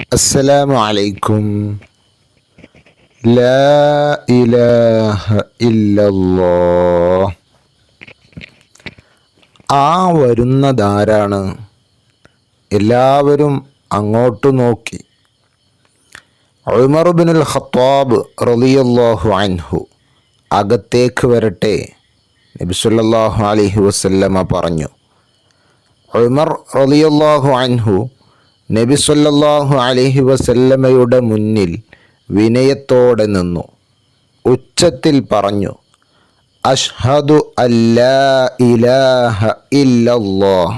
അസ്സലാമു അലൈക്കും. ലാ ഇലാഹ ഇല്ലല്ലാഹ്. ആ വരുന്നതാരാണ്? എല്ലാവരും അങ്ങോട്ട് നോക്കി. ഉമർ ഇബ്നുൽ ഖത്താബ് റളിയല്ലാഹു അൻഹു അകത്തേക്ക് വരട്ടെ, നബി സല്ലല്ലാഹു അലൈഹി വസല്ലമ പറഞ്ഞു. ഉമർ റളിയല്ലാഹു അൻഹു നബി സല്ലല്ലാഹു അലൈഹി വസല്ലമയുടെ മുന്നിൽ വിനയത്തോടെ നിന്നു. ഉച്ചത്തിൽ പറഞ്ഞു, അഷ്ഹദു അല്ലാ ഇലാഹ ഇല്ലല്ലാഹ്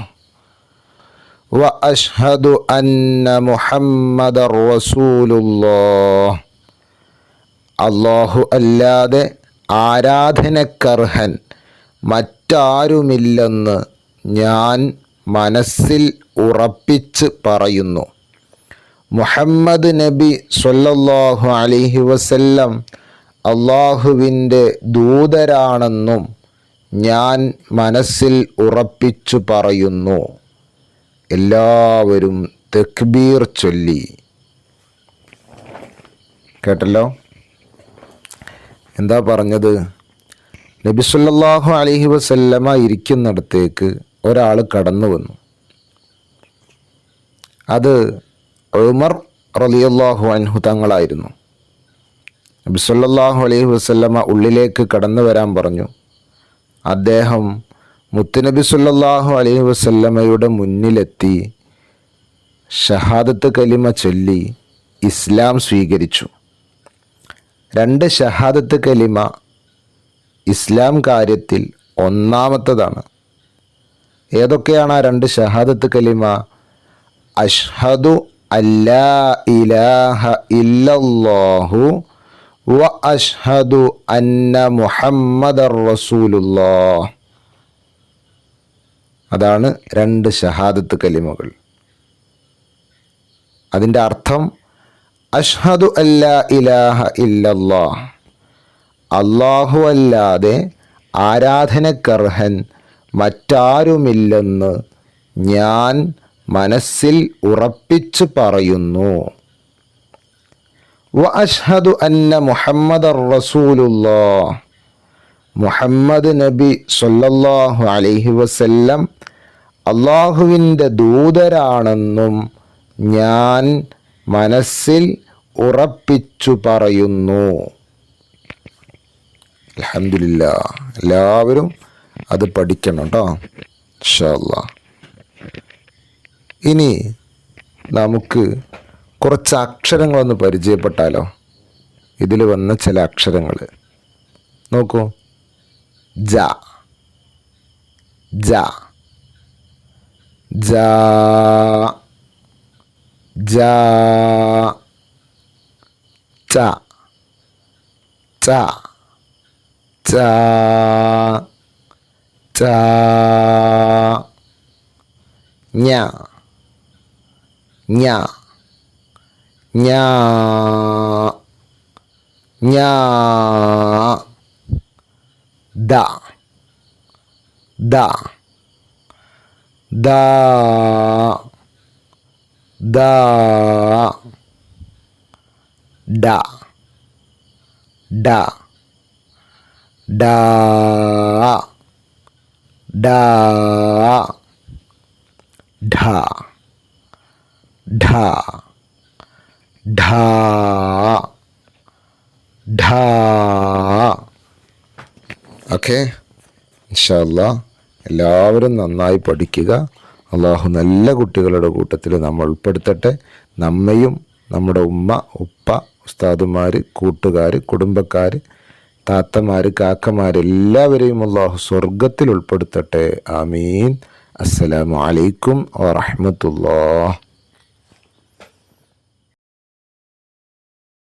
വ അഷ്ഹദു അന്ന മുഹമ്മദർ റസൂലുള്ളാഹ്. അല്ലാഹു അല്ലാതെ ആരാധനക്കർഹൻ മറ്റാരുമില്ലെന്ന് ഞാൻ മനസ്സിൽ ഉറപ്പിച്ച് പറയുന്നു. മുഹമ്മദ് നബി സ്വല്ലല്ലാഹു അലൈഹി വസല്ലം അള്ളാഹുവിൻ്റെ ദൂതരാണെന്നും ഞാൻ മനസ്സിൽ ഉറപ്പിച്ചു പറയുന്നു. എല്ലാവരും തക്ബീർ ചൊല്ലി. കേട്ടല്ലോ, എന്താ പറഞ്ഞത്? നബി സല്ലല്ലാഹു അലൈഹി വസല്ലമ ഇരിക്കുന്നിടത്തേക്ക് ഒരാൾ കടന്നു വന്നു. അത് ഉമർ റളിയല്ലാഹു അൻഹു തങ്ങളായിരുന്നു. നബി സല്ലല്ലാഹു അലൈഹി വസല്ലമ ഉള്ളിലേക്ക് കടന്നു വരാൻ പറഞ്ഞു. അദ്ദേഹം മുത്തുനബി സല്ലല്ലാഹു അലൈഹി വസല്ലമയുടെ മുന്നിലെത്തി ഷഹാദത്ത് കലിമ ചൊല്ലി ഇസ്ലാം സ്വീകരിച്ചു. 2 ഷഹാദത്ത് കലിമ ഇസ്ലാം കാര്യത്തിൽ ഒന്നാമത്തതാണ്. ഏതൊക്കെയാണ് ആ 2 ഷഹാദത്ത് കലിമ? അഷ്ഹദു അല്ലാ ഇലാഹ ഇല്ലല്ലാഹു വ അഷ്ഹദു അന്ന മുഹമ്മദർ റസൂലുള്ളാഹ്. അതാണ് 2 ഷഹാദത്ത് കലിമകൾ. അതിൻ്റെ അർത്ഥം അഷ്ഹദു അല്ലാ ഇലാഹ ഇല്ലല്ലാഹ്, അല്ലാഹു അല്ലാതെ ആരാധനക്കർഹൻ മറ്റാരുമില്ലെന്ന് ഞാൻ മനസ്സിൽ ഉറപ്പിച്ചു പറയുന്നു. വ അഷ്ഹദു അന്ന മുഹമ്മദർ റസൂലുള്ളാഹ്, മുഹമ്മദ് നബി സ്വല്ലല്ലാഹു അലൈഹി വസല്ലം അള്ളാഹുവിൻ്റെ ദൂതരാണെന്നും ഞാൻ മനസ്സിൽ ഉറപ്പിച്ചു പറയുന്നു. അൽഹംദുലില്ലാഹ്, എല്ലാവരും അത് പഠിക്കണം കേട്ടോ, ഇൻഷാ അല്ലാഹ്. ഇനി നമുക്ക് കുറച്ച് അക്ഷരങ്ങളൊന്ന് പരിചയപ്പെട്ടാലോ? ഇതിൽ വന്ന ചില അക്ഷരങ്ങൾ നോക്കൂ. ജ, ജ, ജ, ജ, ച, ച, ച, ച, ഞ, ഞ, ഞ, ഞ, ദ, ദ, ദ, ദ, ഡ, ഡ, ഡ, ഡ, ഢ, ഢ, ഢ, ഢ. ഓക്കെ, ഇൻഷാ അല്ലാഹ് എല്ലാവരും നന്നായി പഠിക്കുക. അള്ളാഹു നല്ല കുട്ടികളുടെ കൂട്ടത്തിൽ നമ്മൾ ഉൾപ്പെടുത്തട്ടെ. നമ്മയും നമ്മുടെ ഉമ്മ, ഉപ്പ, ഉസ്താദുമാർ, കൂട്ടുകാർ, കുടുംബക്കാർ, താത്തമാർ, കാക്കമാർ എല്ലാവരെയും അള്ളാഹു സ്വർഗത്തിൽ ഉൾപ്പെടുത്തട്ടെ. ആമീൻ. അസ്സലാമു അലൈക്കും വറഹ്മത്തുള്ളാഹി.